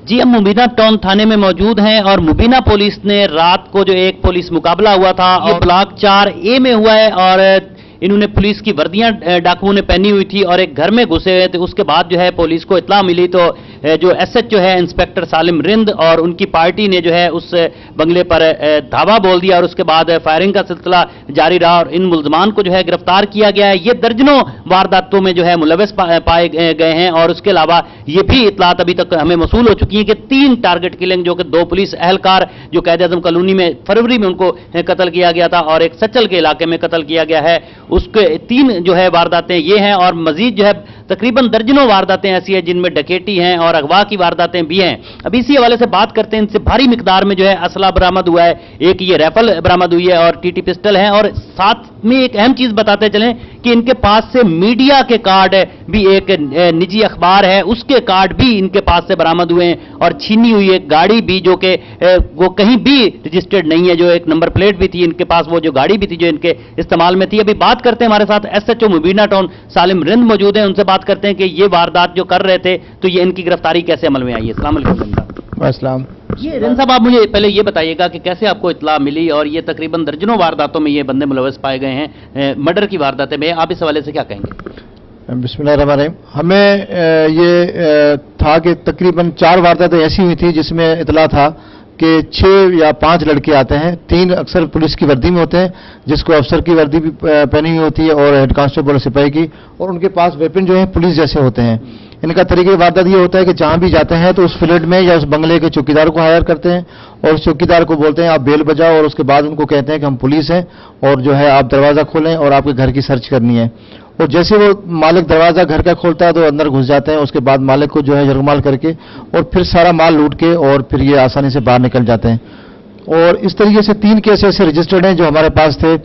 जी, हम मुबीना टाउन थाने में मौजूद हैं और मुबीना पुलिस ने रात को जो एक पुलिस मुकाबला हुआ था ये ब्लॉक 4A में हुआ है और इन्होंने पुलिस की वर्दियां डाकुओं ने पहनी हुई थी और एक घर में घुसे हुए थे। उसके बाद जो है पुलिस को इत्तला मिली तो जो SHO है इंस्पेक्टर सालिम रिंद और उनकी पार्टी ने जो है उस बंगले पर धावा बोल दिया और उसके बाद फायरिंग का सिलसिला जारी रहा और इन मुल्जमान को जो है गिरफ्तार किया गया है। ये दर्जनों वारदातों में जो है मुलविस पाए गए हैं और उसके अलावा ये भी इत्तलात अभी तक हमें मौसूल हो चुकी है कि 3 टारगेट किलिंग जो कि 2 पुलिस एहलकार जो कायद-ए-आज़म कॉलोनी में फरवरी में उनको कत्ल किया गया था और एक सचल के इलाके में कत्ल किया गया है, उसके 3 जो है वारदातें ये हैं और मजीद जो है तकरीबन दर्जनों वारदातें ऐसी हैं जिनमें डकैती हैं और अगवा की वारदातें भी हैं। अब इसी हवाले से बात करते हैं, इनसे भारी मिकदार में जो है असला बरामद हुआ है, एक ये राइफल बरामद हुई है और TT पिस्टल है और साथ में एक अहम चीज बताते चलें कि इनके पास से मीडिया के कार्ड भी, एक निजी अखबार है उसके कार्ड भी इनके पास से बरामद हुए हैं और छीनी हुई एक गाड़ी भी जो कि वो कहीं भी रजिस्टर्ड नहीं है, जो एक नंबर प्लेट भी थी इनके पास, वो जो गाड़ी भी थी जो इनके इस्तेमाल में थी। अभी बात करते हैं, हमारे साथ SHO मुबीना टाउन सालिम रिंद मौजूद हैं, उनसे बात करते हैं कि ये वारदात जो कर रहे थे तो ये इनकी गिरफ्तारी कैसे अमल में आई है। अस्सलाम वालेकुम। अस्सलाम। ये रिंद साहब, आप मुझे पहले ये बताइएगा कि कैसे आपको इत्तला मिली और ये तकरीबन दर्जनों वारदातों में ये बंदे मुलविस पाए गए हैं, मर्डर की वारदातें में, आप इस हवाले से क्या कहेंगे? बिस्मिल्लाहिर्रहमानिर्रहीम। हमें ये था कि तकरीबन 4 वारदातें ऐसी हुई थी जिसमें इत्तला था कि 6 या 5 लड़के आते हैं, 3 अक्सर पुलिस की वर्दी में होते हैं जिसको अफसर की वर्दी भी पहनी हुई होती है और हेड कांस्टेबल सिपाही की, और उनके पास वेपन जो है पुलिस जैसे होते हैं। इनका तरीके वारदात ये होता है कि जहां भी जाते हैं तो उस फ्लैट में या उस बंगले के चौकीदार को हायर करते हैं और उस चौकीदार को बोलते हैं आप बेल बजाओ और उसके बाद उनको कहते हैं कि हम पुलिस हैं और जो है आप दरवाजा खोलें और आपके घर की सर्च करनी है। और जैसे वो मालिक दरवाजा घर का खोलता है तो अंदर घुस जाते हैं, उसके बाद मालिक को जो है यरगमाल करके और फिर सारा माल लूट के और फिर ये आसानी से बाहर निकल जाते हैं। और इस तरीके से 3 केस ऐसे रजिस्टर्ड हैं जो हमारे पास थे।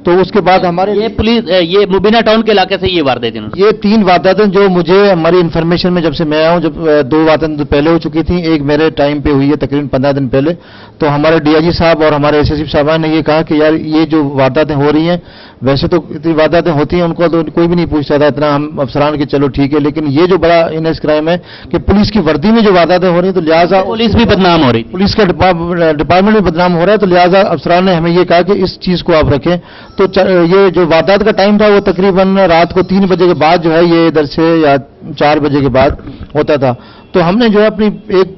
तो उसके बाद हमारे ये पुलिस ये मुबीना टाउन के इलाके से ये वारदातें, ये 3 वारदातें जो मुझे हमारी इन्फॉर्मेशन में जब से मैं आया हूं, जब 2 वारदातें तो पहले हो चुकी थी, एक मेरे टाइम पे हुई है तकरीबन 15 दिन पहले। तो हमारे DIG साहब और हमारे SSP साहब ने ये कहा कि यार ये जो वारदातें हो रही हैं, वैसे तो इतनी वारदातें होती हैं उनको तो कोई भी नहीं पूछता था इतना, हम अफसरान के चलो ठीक है, लेकिन ये जो बड़ा इनस क्राइम है कि पुलिस की वर्दी में जो वारदातें हो रही हैं तो लिहाजा पुलिस भी बदनाम हो रही, पुलिस का डिपार्टमेंट भी बदनाम हो रहा है, तो लिहाजा अफसरान ने हमें ये कहा कि इस चीज को आप रखें। तो ये जो वारदात का टाइम था वो तकरीबन रात को 3 बजे के बाद जो है ये इधर से या 4 बजे के बाद होता था। तो हमने जो है अपनी एक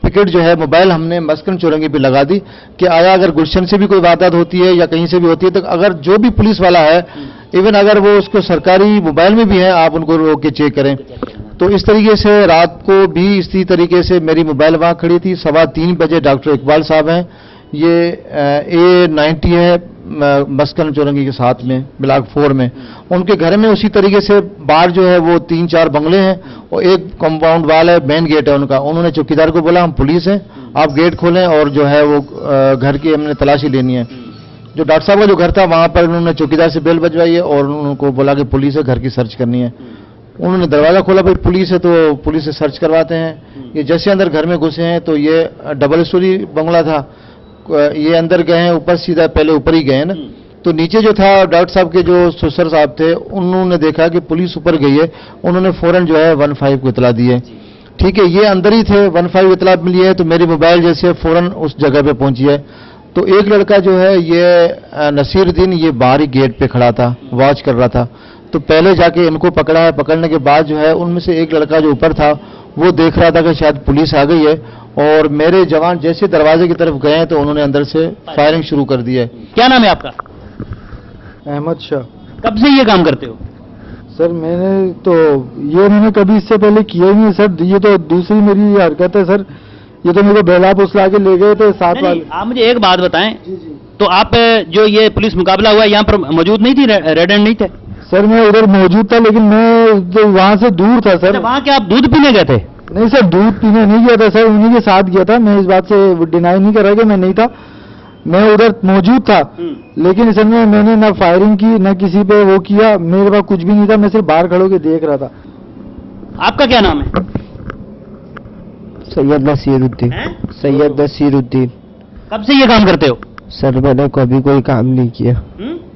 पिकेट जो है मोबाइल हमने मस्कन चौरंगी पे लगा दी कि आया अगर गुलशन से भी कोई वारदात होती है या कहीं से भी होती है तो अगर जो भी पुलिस वाला है, इवन अगर वो उसको सरकारी मोबाइल में भी है, आप उनको रोक के चेक करें। तो इस तरीके से रात को भी इसी तरीके से मेरी मोबाइल वहां खड़ी थी। 3:15 बजे डॉक्टर इकबाल साहब हैं, ये A90 है मस्कन चौरंगी के साथ में ब्लॉक 4 में, उनके घर में उसी तरीके से बाहर जो है वो 3-4 बंगले हैं और एक कंपाउंड वाल है, मेन गेट है उनका। उन्होंने चौकीदार को बोला हम पुलिस हैं, आप गेट खोलें और जो है वो घर की हमने तलाशी लेनी है। जो डॉक्टर साहब का जो घर था वहां पर उन्होंने चौकीदार से बेल बजवाई है और उनको बोला कि पुलिस है, घर की सर्च करनी है। उन्होंने दरवाजा खोला, भाई पुलिस है, तो पुलिस से सर्च करवाते हैं। ये जैसे अंदर घर में घुसे हैं तो ये डबल स्टोरी बंगला था, ये अंदर गए हैं, ऊपर सीधा पहले ऊपर ही गए हैं ना, तो नीचे जो था डॉक्टर साहब के जो ससुर साहब थे उन्होंने देखा कि पुलिस ऊपर गई है, उन्होंने फौरन जो है 15 को इतला दी है। ठीक है, ये अंदर ही थे, 15 इतला मिली है तो मेरी मोबाइल जैसे फौरन उस जगह पे पहुंची है। तो एक लड़का जो है ये नसीरुद्दीन, ये बाहरी गेट पे खड़ा था, वॉच कर रहा था। तो पहले जाके इनको पकड़ा है, पकड़ने के बाद जो है उनमें से एक लड़का जो ऊपर था वो देख रहा था कि शायद पुलिस आ गई है और मेरे जवान जैसे दरवाजे की तरफ गए तो उन्होंने अंदर से फायरिंग शुरू कर दी है। क्या नाम है आपका? अहमद शाह। कब से ये काम करते हो? सर मैंने कभी इससे पहले किया ही नहीं सर, ये तो दूसरी मेरी हरकत है सर। ये तो मेरे को बेला फुसला के ले गए थे साथ वाले। आप मुझे एक बात बताएं, तो आप जो ये पुलिस मुकाबला हुआ यहाँ पर मौजूद नहीं थी, रेड एंड नहीं थे? सर मैं उधर मौजूद था लेकिन मैं वहां से दूर था सर। वहाँ क्या आप दूध पीने गए थे? नहीं सर, दूध पीने नहीं गया था सर, उन्हीं के साथ गया था। मैं इस बात से डिनाई नहीं कर रहा कि मैं नहीं था, मैं उधर मौजूद था। लेकिन इस में मैंने ना फायरिंग की ना किसी पे वो किया, मेरे पास कुछ भी नहीं था, मैं सिर्फ बाहर खड़ो के देख रहा था। आपका क्या नाम है? सैयद नसीरुद्दीन। सैयद नसीरुद्दीन। कब से ये काम करते हो? सर मैंने कभी कोई काम नहीं किया,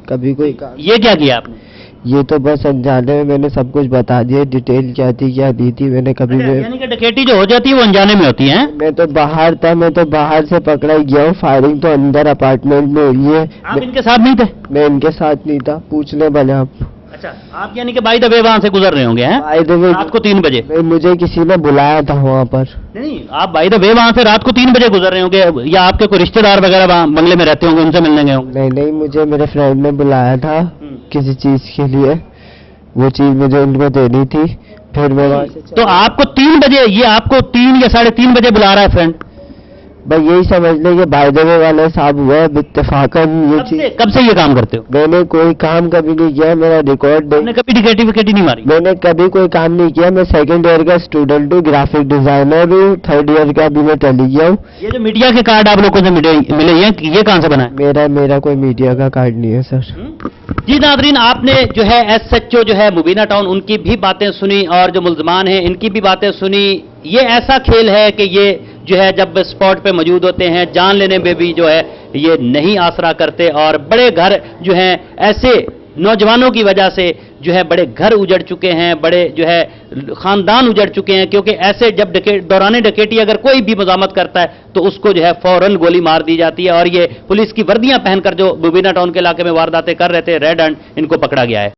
कभी कोई काम। ये क्या किया आपने? ये तो बस अनजाने में मैंने सब कुछ बता दिया, डिटेल क्या थी क्या नहीं थी, मैंने कभी यानी कि डकैती जो हो जाती है वो अनजाने में होती है। मैं तो बाहर था, मैं तो बाहर से पकड़ा गया हूँ, फायरिंग तो अंदर अपार्टमेंट में हुई है। आप इनके साथ नहीं थे? मैं इनके साथ नहीं था, पूछ ले भले आप। अच्छा, आप यानी कि बाय द वे वहां से गुजर रहे होंगे हैं बाय द वे रात को 3 बजे? मुझे किसी ने बुलाया था वहाँ पर। नहीं, आप बाय द वे वहां से रात को 3 बजे गुजर रहे होंगे या आपके कोई रिश्तेदार वगैरह वहाँ बंगले में रहते होंगे, उनसे मिलने गए होंगे? नहीं नहीं, मुझे मेरे फ्रेंड ने बुलाया था किसी चीज के लिए, वो चीज मुझे उनको देनी थी, फिर मैं वहाँ से तो आपको 3 बजे, ये आपको 3 या 3:30 बजे बुला रहा है फ्रेंड? बस यही समझ ले कि बाय द वे वाले साहब हुआ है, इत्तेफाकन ये चीज। कब से ये काम करते हो? मैंने कोई काम कभी नहीं किया, मेरा रिकॉर्ड आपने कभी डिकेटी विकेटी नहीं मारी? मैंने कभी कोई काम नहीं किया। मैं सेकंड ईयर का स्टूडेंट हूँ, ग्राफिक डिजाइनर हूँ, थर्ड ईयर का भी मैं टली गया हूँ। ये जो मीडिया के कार्ड आप लोगों से मिले ये कहाँ से बना है? मेरा कोई मीडिया का कार्ड नहीं है सर। जी नादरीन, आपने जो है SHO जो है मुबीना टाउन, उनकी भी बातें सुनी और जो मुल्जमान हैं इनकी भी बातें सुनी। ये ऐसा खेल है कि ये जो है जब स्पॉट पे मौजूद होते हैं जान लेने में भी जो है ये नहीं आसरा करते, और बड़े घर जो हैं ऐसे नौजवानों की वजह से जो है बड़े घर उजड़ चुके हैं, बड़े जो है खानदान उजड़ चुके हैं, क्योंकि ऐसे जब दौरान डकैती अगर कोई भी मजामत करता है तो उसको जो है फौरन गोली मार दी जाती है। और ये पुलिस की वर्दियां पहनकर जो मुबीना टाउन के इलाके में वारदातें कर रहे थे, रेड हैंड, इनको पकड़ा गया है।